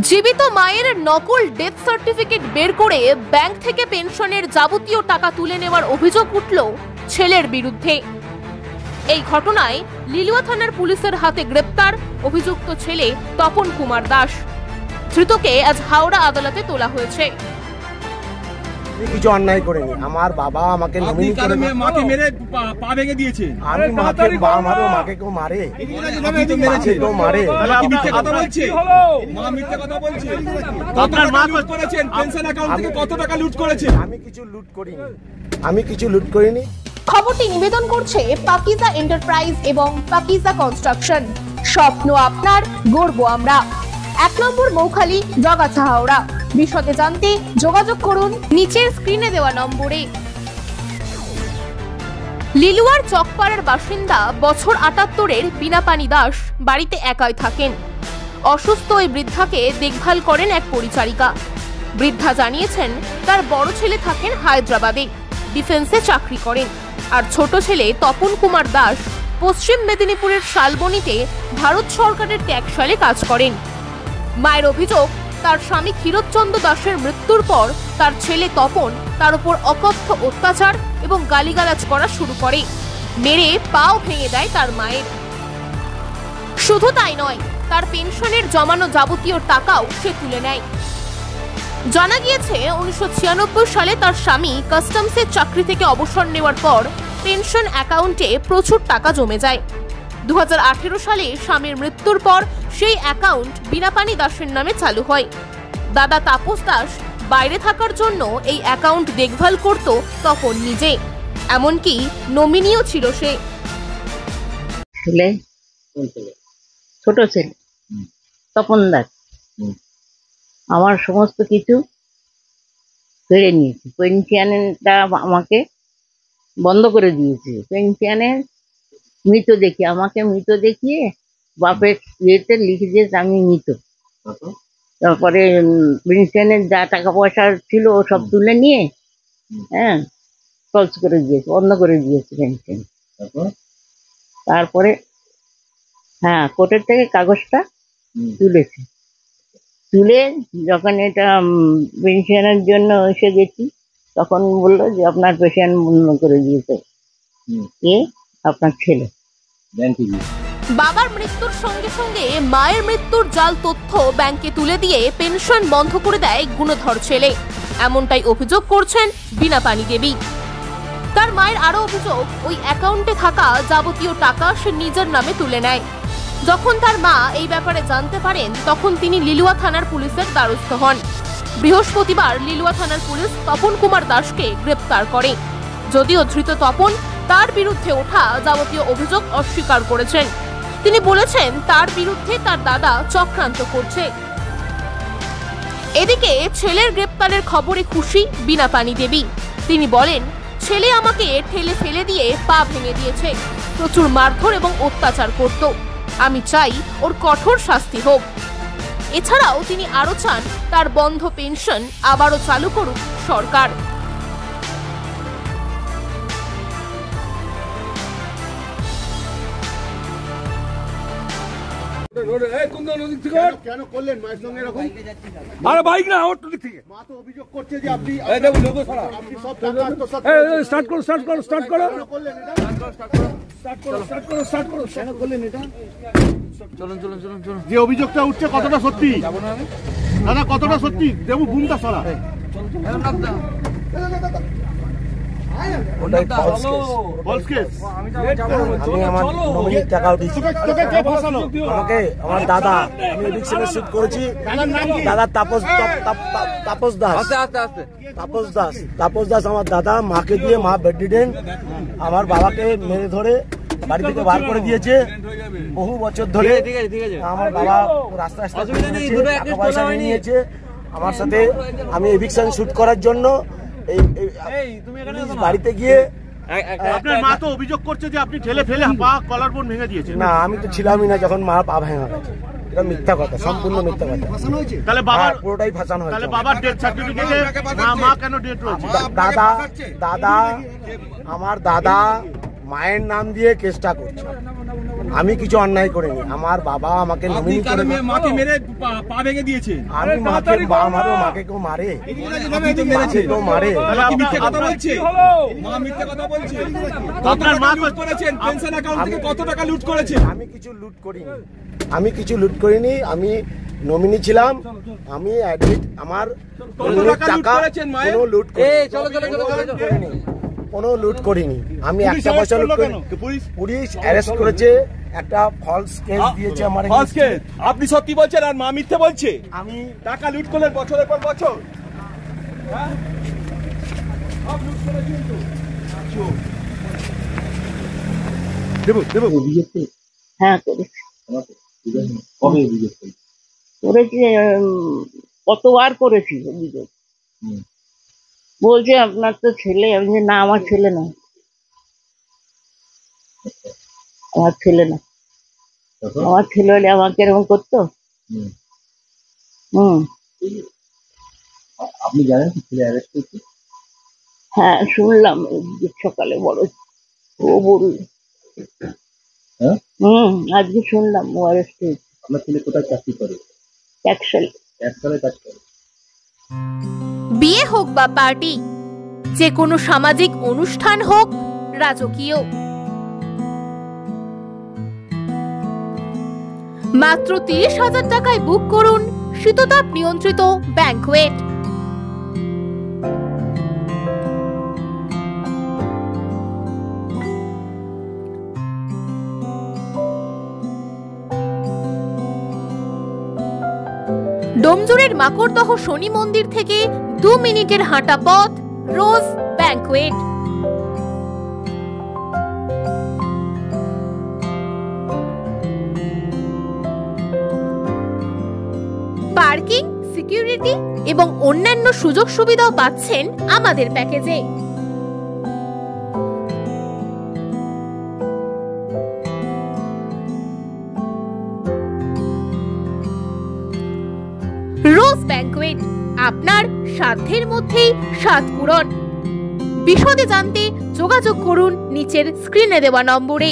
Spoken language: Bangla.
জীবিত মায়ের নকল ডেথ সার্টিফিকেট বের করে ব্যাংক থেকে পেনশনের যাবতীয় টাকা তুলে নেওয়ার অভিযোগ উঠল ছেলের বিরুদ্ধে। এই ঘটনায় লিলুয়া থানার পুলিশের হাতে গ্রেপ্তার অভিযুক্ত ছেলে তপন কুমার দাস। ধৃতকে আজ হাওড়া আদালতে তোলা হয়েছে। কিছু অন্যায় করেনি, আমার বাবা আমাকে নমিনি করে মাকে মেরে পা ভেঙে দিয়েছে। আমি মাকে মাকে কেউ মারে? কেউ মারে? মিথ্যে কথা বলছে, মা মিথ্যে কথা বলছে। আপনার মা লুট করেছেন, পেনশন অ্যাকাউন্ট থেকে কত টাকা লুট করেছেন? আমি কিছু লুট করিনি। খবরটি নিবেদন করছে পাকিজা এন্টারপ্রাইজ এবং পাকিজা কনস্ট্রাকশন। স্বপ্ন আপনার, গর্ব আমরা। 1 নম্বর মৌখালি, জগাছা, হাওড়া। বিশদে জানতে যোগাযোগ করুন নিচের স্ক্রিনে দেওয়া নম্বরে। লিলুয়ার চকপাড়ার বাসিন্দা বছর 78-এর বিনাপানি দাস বাড়িতে একাই থাকেন। অসুস্থ ওই বৃদ্ধাকে দেখভাল করেন এক পরিচারিকা। বৃদ্ধা জানিয়েছেন তার বড় ছেলে থাকেন হায়দ্রাবাদে, ডিফেন্সে চাকরি করেন, আর ছোট ছেলে তপন কুমার দাস পশ্চিম মেদিনীপুরের শালবনীতে ভারত সরকারের ট্যাক্সশালে কাজ করেন। মায়ের অভিযোগ, তার স্বামী ক্ষীরোদচন্দ্র দাসের মৃত্যুর পর তার ছেলে তপন তার উপর অকথ্য অত্যাচার এবং গালিগালাজ করা শুরু করে, মেরে পাও ভেঙে দেয় তার মায়ের। শুধু তাই নয়, তার পেনশনের জমানো যাবতীয় টাকাও সে তুলে নেয়। জানা গিয়েছে 1996 সালে তার স্বামী কাস্টমসের চাকরি থেকে অবসর নেওয়ার পর পেনশন অ্যাকাউন্টে প্রচুর টাকা জমে যায়। 2018 সালে স্বামীর মৃত্যুর পর সেই অ্যাকাউন্ট বিনাপানি দাসের নামে চালু হয়। দাদা তাপস দাস বাইরে থাকার জন্য এই অ্যাকাউন্ট দেখভাল করত তপন নিজে, এমনকি নমিনিও ছিল সে। ছোট ছেলে তপন দাস আমার সমস্ত কিছু কেড়ে নিয়েছে। পেনশনটা আমাকে বন্ধ করে দিয়েছে। পেনশনের আমাকে মৃত দেখিয়ে বাপের ইয়েতে লিখে দিয়েছে আমি মৃত। তারপরে পেনশনের যা টাকা পয়সা ছিল ও সব তুলে নিয়ে ক্লোজ করে দিয়েছে, বন্ধ করে দিয়েছে পেনশন। তারপরে কোর্টের থেকে কাগজটা তুলেছে। তুলে যখন এটা পেনশনের জন্য এসে গেছি তখন বললো যে আপনার পেনশন বন্ধ করে দিয়েছে আপনার ছেলে। বাবার মৃত্যুর সঙ্গে সঙ্গে মায়ের মৃত্যুর জাল তথ্য ব্যাংকে তুলে দিয়ে পেনশন বন্ধ করে দেয় গুণধর ছেলে, এমনটাই অভিযোগ করছেন বিনাপানি দেবী। তার মায়ের আরো অভিযোগ, ওই অ্যাকাউন্টে থাকা যাবতীয় টাকা সে নিজের নামে তুলে নেয়। যখন তার মা এই ব্যাপারে জানতে পারেন তখন তিনি লিলুয়া থানার পুলিশের দ্বারস্থ হন। বৃহস্পতিবার লিলুয়া থানার পুলিশ তপন কুমার দাসকে গ্রেপ্তার করে। যদিও ধৃত তপন তার বিরুদ্ধে ওঠা যাবতীয় অভিযোগ অস্বীকার করেছেন। তিনি বলেছেন তার বিরুদ্ধে তার দাদা চক্রান্ত করছে। এদিকে ছেলের গ্রেপ্তারের খবরে খুশি বিনাপানি দেবী। তিনি বলেন, ছেলে আমাকে ঠেলে ফেলে দিয়ে পা ভেঙে দিয়েছে, প্রচুর মারধর এবং অত্যাচার করত। আমি চাই ওর কঠোর শাস্তি হোক। এছাড়াও তিনি আরো চান তার বন্ধ পেনশন আবারও চালু করুক সরকার। বাইক না ওর দিক থেকে মা তো অভিযোগ করছে যে আপনি সব স্টার্ট করো কেন করলেন এটা? চলুন। যে অভিযোগটা উঠছে কতটা সত্যি দাদা, কতটা সত্যি? দেবু বুমটা সরা। ওটাই ফলস কেস। আমি আমার নমিনির টাকাও দিয়েছি। আমাকে আমার দাদা, আমি এডিকশনে শুট করেছি। দাদা তাপস দাস, তাপস দাস আমার দাদা। মাকে দিয়ে, মা বেডরিডেন, আমার বাবাকে মেরে ধরে বাড়ি থেকে বার করে দিয়েছে বহু বছর ধরে। আমার বাবা রাস্তা টাকা পয়সা নিয়ে নিয়েছে আমার সাথে। আমি এভিকশন শুট করার জন্য বাড়িতে গিয়ে, আপনার মা তো অভিযোগ করছে যে আপনি ঠেলে ফেলে পা কলার বোন ভেঙে দিয়েছেন। না, আমি তো ছিলামই না যখন মা পা ভেঙে গেছে। এটা মিথ্যা কথা, সম্পূর্ণ মিথ্যা কথা। তাহলে বাবার পুরোটাই ফাঁসানো হয়েছে। তাহলে বাবার ডেথ সার্টিফিকেটে মা কেন ডেথ রয়েছে? দাদা আমার দাদা মায়ের নাম দিয়ে কেসটা করছে। আমি কিছু অন্যায় করিনি। আমার বাবা আমাকে আপনি নমিনি কারো করে মাকে মেরে পা ভেঙে দিয়েছেন। আমি মাকে মাকে কেউ মারে? আপনি তো মেরেছেন। কেউ মারে? তাহলে আপনি মিথ্যে কথা বলছেন। মা মিথ্যে কথা বলছে। আপনার মা লুট করেছেন, পেনশন অ্যাকাউন্ট থেকে কত টাকা লুট করেছেন? আমি কিছু লুট করিনি। আমি কিছু লুট করিনি। আমি নমিনি ছিলাম। আমি অ্যাডমিট আমার টাকা কোনো লুট করিনি। কোনো লুট করিনি। আমি একটা পয়সা লুট করিনি। পুলিশ অ্যারেস্ট করেছে, একটা ফলস কেস দিয়েছে আমার। False case? আপনি সত্যি বলছেন আর মা মিথ্যে বলছে? আমি টাকা লুট করলেন বছরের পর বছর। হ্যাঁ, সব লুট করেছেন তো। হ্যাঁ করেছি। করেছি, কতবার করেছি অভিযোগ। বলছে আপনার তো ছেলে। আমি বলছি, না আমার ছেলে না, আমার ছেলে না। আমার ছেলে হলে আমাকে এরকম করতো? আপনি জানেন কি ছেলে অ্যারেস্ট হয়েছে? হ্যাঁ শুনলাম সকালে বড় ও বলল। হ্যাঁ, আজকে শুনলাম ও অ্যারেস্ট হয়েছে। আপনার ছেলে কোথায় চাকরি করে? এক সালে কাজ করে। বিয়ে হোক বা পার্টি, যে কোনো সামাজিক অনুষ্ঠান হোক রাজকীয়, মাত্র 30,000 টাকায় বুক করুন শীততাপ নিয়ন্ত্রিত ব্যাংকুয়েট। ডোমজুড়ের মাকড়দহ শনি মন্দির থেকে 2 মিনিটের হাঁটা পথ রোজ ব্যাংকুয়েট। পার্কিং, সিকিউরিটি এবং অন্যান্য সুযোগ সুবিধাও পাচ্ছেন আমাদের প্যাকেজে। রোজ ব্যাংকুয়েট, আপনার সাধ্যের মধ্যেই স্বাদ পূরণ। বিশদে জানতে যোগাযোগ করুন নিচের স্ক্রিনে দেওয়া নম্বরে।